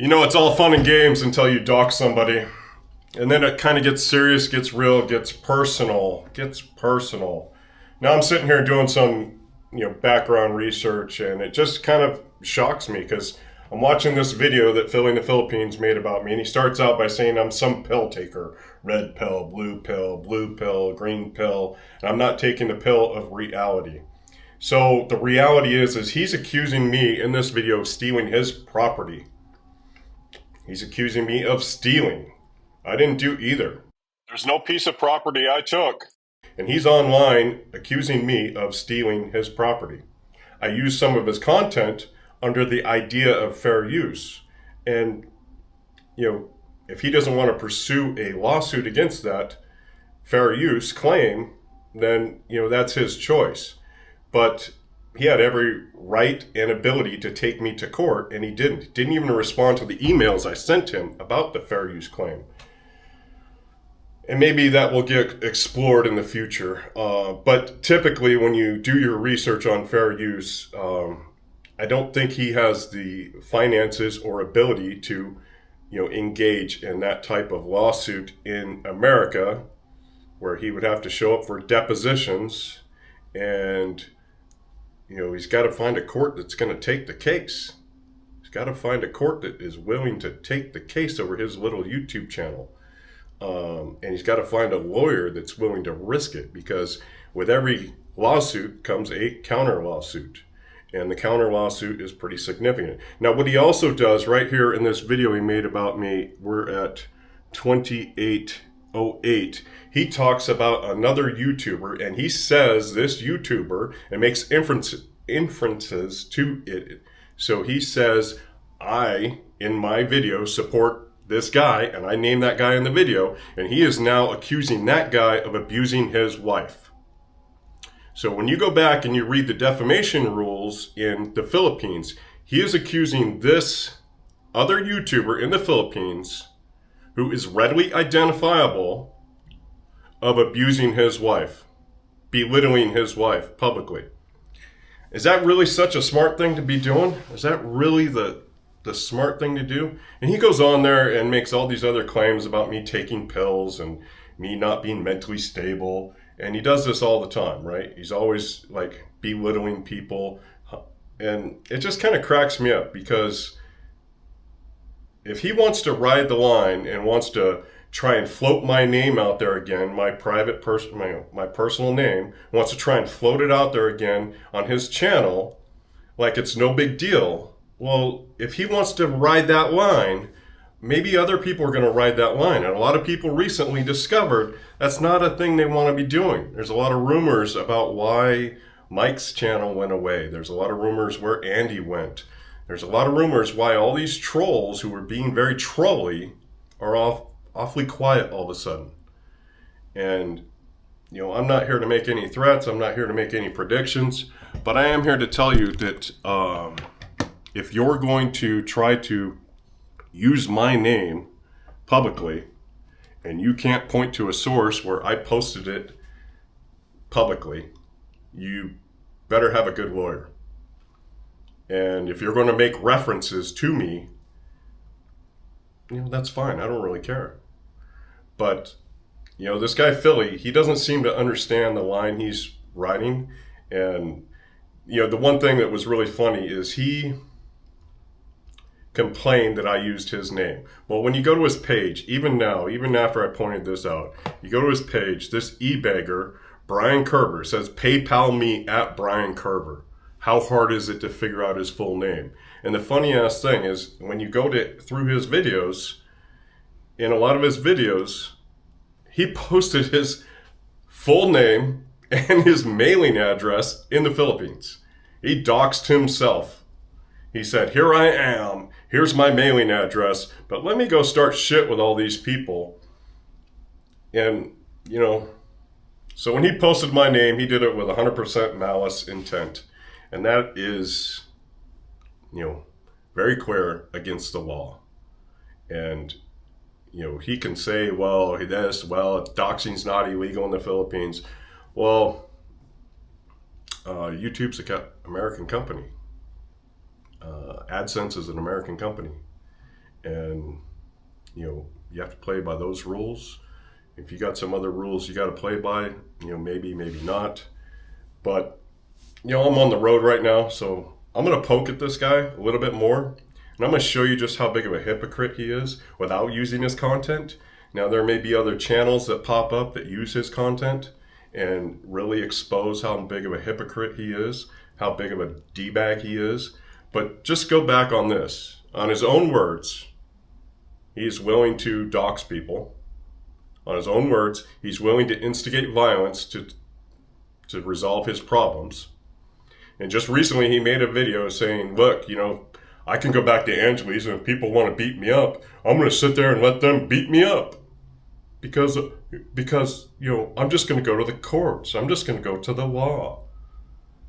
You know, it's all fun and games until you dox somebody. And then it kind of gets serious, gets real, gets personal, Now I'm sitting here doing some, background research, and it just kind of shocks me because I'm watching this video that Philly in the Philippines made about me, and he starts out by saying I'm some pill taker. Red pill, blue pill, green pill, and I'm not taking the pill of reality. So the reality is he's accusing me in this video of stealing his property. He's accusing me of stealing. I didn't do either. There's no piece of property I took. And he's online accusing me of stealing his property. I used some of his content under the idea of fair use. And, if he doesn't want to pursue a lawsuit against that fair use claim, then, that's his choice. But he had every right and ability to take me to court, and he didn't. Didn't even respond to the emails I sent him about the fair use claim. And maybe that will get explored in the future. But typically when you do your research on fair use, I don't think he has the finances or ability to, engage in that type of lawsuit in America, where he would have to show up for depositions, and he's got to find a court that's going to take the case. He's got to find a court that is willing to take the case over his little YouTube channel. And he's got to find a lawyer that's willing to risk it, because with every lawsuit comes a counter lawsuit. And the counter lawsuit is pretty significant. Now, what he also does right here in this video he made about me, we're at 2808. He talks about another YouTuber, and he says this YouTuber, and makes inferences to it. So he says, I, in my video, support this guy, and I name that guy in the video, and he is now accusing that guy of abusing his wife. So when you go back and you read the defamation rules in the Philippines, he is accusing this other YouTuber in the Philippines, who is readily identifiable, of abusing his wife, belittling his wife publicly. Is that really such a smart thing to be doing? Is that really the smart thing to do? And he goes on there and makes all these other claims about me taking pills and me not being mentally stable. And he does this all the time, right? He's always like belittling people. And it just kind of cracks me up, because if he wants to ride the line and wants to try and float my name out there again, my private person, my personal name, wants to try and float it out there again on his channel like it's no big deal. Well, if he wants to ride that line, maybe other people are going to ride that line. And a lot of people recently discovered that's not a thing they want to be doing. There's a lot of rumors about why Mike's channel went away. There's a lot of rumors where Andy went. There's a lot of rumors why all these trolls who were being very trolly are awfully quiet all of a sudden. And, I'm not here to make any threats. I'm not here to make any predictions. But I am here to tell you that if you're going to try to use my name publicly, and you can't point to a source where I posted it publicly, you better have a good lawyer. And if you're going to make references to me, that's fine. I don't really care. But, this guy Philly, he doesn't seem to understand the line he's riding. And, the one thing that was really funny is he complained that I used his name. Well, when you go to his page, even now, even after I pointed this out, you go to his page, this e-bagger, Brian Kerber, says, PayPal me at Brian Kerber. How hard is it to figure out his full name? And the funny ass thing is, when you go through his videos, in a lot of his videos, he posted his full name and his mailing address in the Philippines. He doxed himself. He said, here I am, here's my mailing address, but let me go start shit with all these people. And, so when he posted my name, he did it with 100% malice intent. And that is, very clear against the law. And, he can say, doxing's not illegal in the Philippines. Well, YouTube's an American company. AdSense is an American company. and you have to play by those rules. If you got some other rules you got to play by, maybe not. But I'm on the road right now, so I'm gonna poke at this guy a little bit more, and I'm gonna show you just how big of a hypocrite he is without using his content. Now, there may be other channels that pop up that use his content and really expose how big of a hypocrite he is, how big of a D-bag he is. But just go back on this. On his own words, he's willing to dox people. On his own words, he's willing to instigate violence to resolve his problems. And just recently he made a video saying, look, I can go back to Angeles, and if people want to beat me up, I'm going to sit there and let them beat me up. Because I'm just going to go to the courts. I'm just going to go to the law.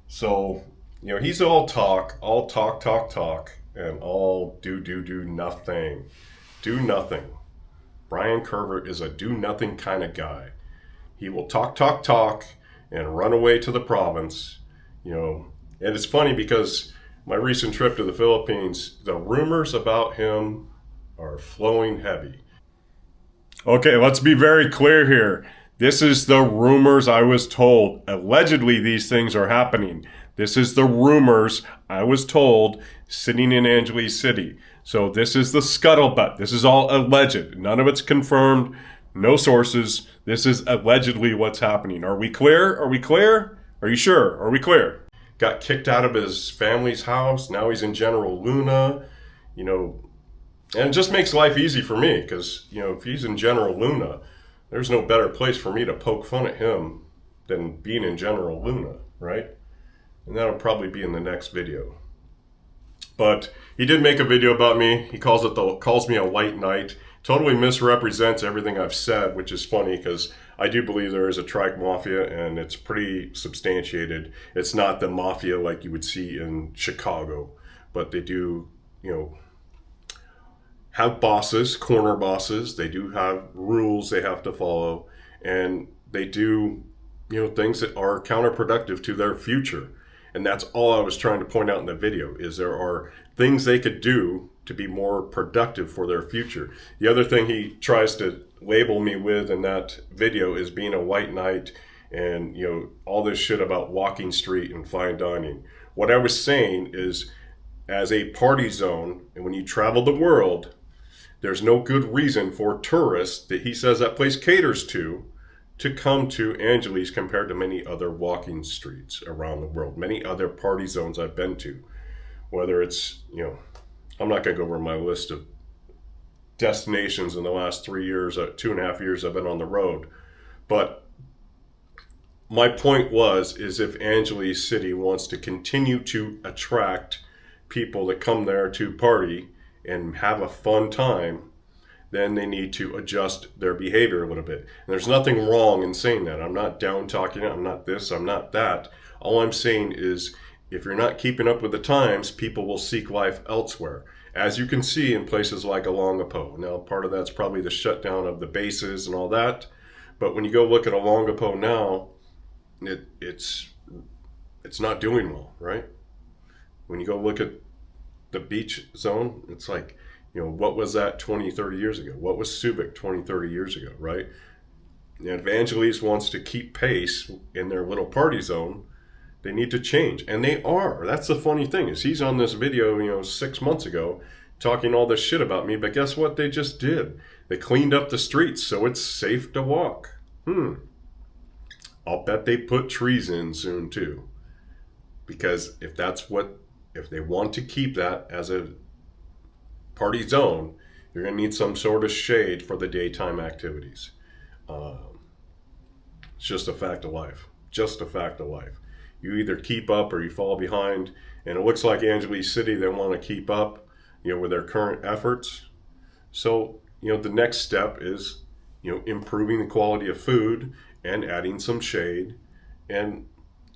So, he's all talk, and all do nothing. Do nothing. Brian Curver is a do nothing kind of guy. He will talk, and run away to the province, And it's funny because my recent trip to the Philippines, the rumors about him are flowing heavy. Okay, let's be very clear here. This is the rumors I was told. Allegedly, these things are happening. This is the rumors I was told sitting in Angeles City. So this is the scuttlebutt. This is all alleged. None of it's confirmed. No sources. This is allegedly what's happening. Are we clear? Are we clear? Are you sure? Are we clear? Got kicked out of his family's house. Now he's in General Luna. And it just makes life easy for me because, if he's in General Luna, there's no better place for me to poke fun at him than being in General Luna, right? And that'll probably be in the next video. But he did make a video about me. He calls me a white knight. Totally misrepresents everything I've said, which is funny because I do believe there is a trike mafia and it's pretty substantiated. It's not the mafia like you would see in Chicago, but they do, have bosses, corner bosses. They do have rules they have to follow, and they do, things that are counterproductive to their future. And that's all I was trying to point out in the video, is there are things they could do to be more productive for their future. The other thing he tries to label me with in that video is being a white knight and, all this shit about walking street and fine dining. What I was saying is, as a party zone, and when you travel the world, there's no good reason for tourists that he says that place caters to come to Angeles compared to many other walking streets around the world, many other party zones I've been to. Whether it's, I'm not going to go over my list of destinations in the last 3 years, 2.5 years I've been on the road. But my point is if Angeles City wants to continue to attract people that come there to party and have a fun time, then they need to adjust their behavior a little bit. And there's nothing wrong in saying that. I'm not down talking it. I'm not this. I'm not that. All I'm saying is if you're not keeping up with the times, people will seek life elsewhere. As you can see in places like Olongapo. Now, part of that's probably the shutdown of the bases and all that. But when you go look at Olongapo now, it's not doing well, right? When you go look at the beach zone, it's like, what was that 20, 30 years ago? What was Subic 20, 30 years ago, right? And if Angeles wants to keep pace in their little party zone, they need to change. And they are. That's the funny thing, is he's on this video, 6 months ago, talking all this shit about me, but guess what they just did? They cleaned up the streets so it's safe to walk. I'll bet they put trees in soon too. Because if they want to keep that as a party zone, you're going to need some sort of shade for the daytime activities. It's just a fact of life. Just a fact of life. You either keep up or you fall behind. And it looks like Angeles City, they want to keep up, with their current efforts. So, the next step is, improving the quality of food and adding some shade. And,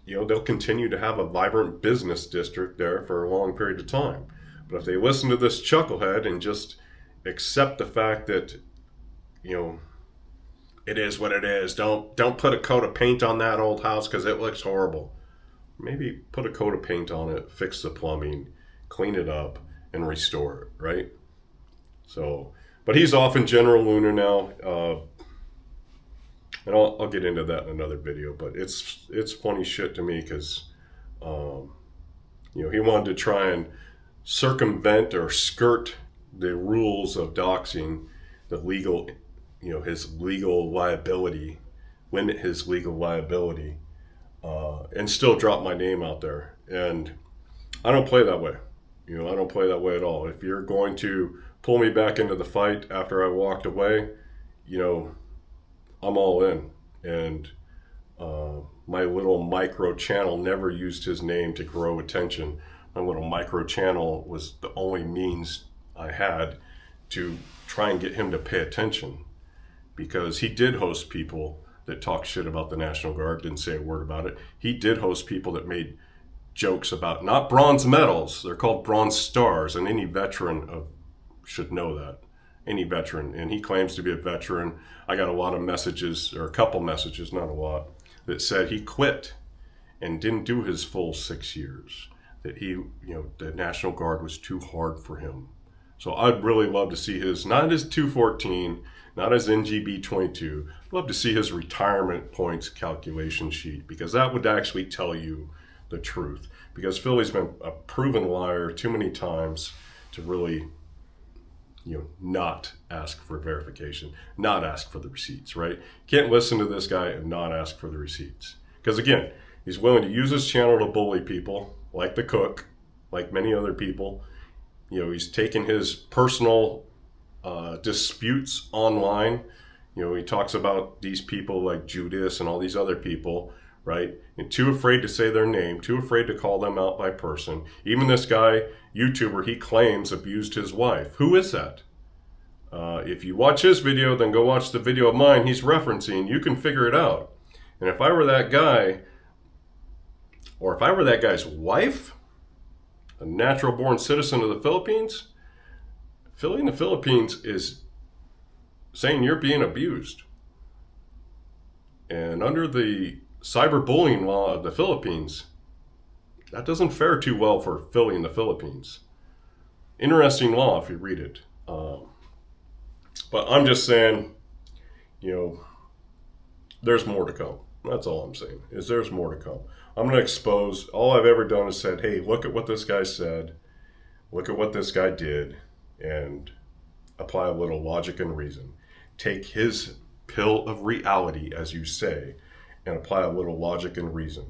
they'll continue to have a vibrant business district there for a long period of time. But if they listen to this chucklehead and just accept the fact that, it is what it is. Don't put a coat of paint on that old house because it looks horrible. Maybe put a coat of paint on it, fix the plumbing, clean it up, and restore it, right? So, but he's off in General Luna now, and I'll get into that in another video. But it's funny shit to me because he wanted to try and circumvent or skirt the rules of doxing, the legal, his legal liability, limit his legal liability, and still drop my name out there. And I don't play that way. I don't play that way at all. If you're going to pull me back into the fight after I walked away, I'm all in. And my little micro channel never used his name to grow attention. My little micro channel was the only means I had to try and get him to pay attention, because he did host people that talked shit about the National Guard, didn't say a word about it. He did host people that made jokes about not bronze medals, they're called bronze stars, and any veteran should know that. Any veteran, and he claims to be a veteran. I got a lot of messages, or a couple messages, not a lot, that said he quit and didn't do his full 6 years. That the National Guard was too hard for him. So I'd really love to see not his 214, not his NGB 22. I'd love to see his retirement points calculation sheet, because that would actually tell you the truth. Because Philly's been a proven liar too many times to really not ask for verification, not ask for the receipts, right? Can't listen to this guy and not ask for the receipts. Because again, he's willing to use his channel to bully people, like the cook, like many other people. He's taken his personal disputes online. He talks about these people like Judas and all these other people, right? And too afraid to say their name, too afraid to call them out by person. Even this guy, YouTuber, he claims abused his wife. Who is that? If you watch his video, then go watch the video of mine he's referencing. You can figure it out. And if I were that guy, or if I were that guy's wife, a natural born citizen of the Philippines, Philly in the Philippines is saying you're being abused. And under the cyberbullying law of the Philippines, that doesn't fare too well for Philly in the Philippines. Interesting law if you read it. But I'm just saying, there's more to come. That's all I'm saying, is there's more to come. I'm going to expose, all I've ever done is said, hey, look at what this guy said, look at what this guy did, and apply a little logic and reason. Take his pill of reality, as you say, and apply a little logic and reason.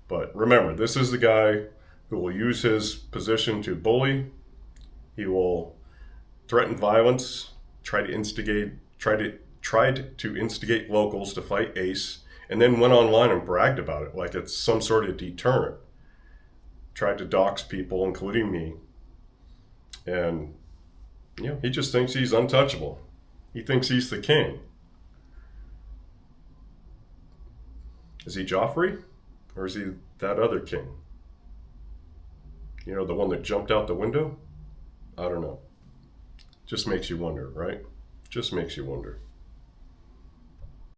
But remember, this is the guy who will use his position to bully. He will threaten violence, tried to instigate locals to fight Ace, and then went online and bragged about it like it's some sort of deterrent. Tried to dox people, including me. And, he just thinks he's untouchable. He thinks he's the king. Is he Joffrey? Or is he that other king? The one that jumped out the window? I don't know. Just makes you wonder, right? Just makes you wonder.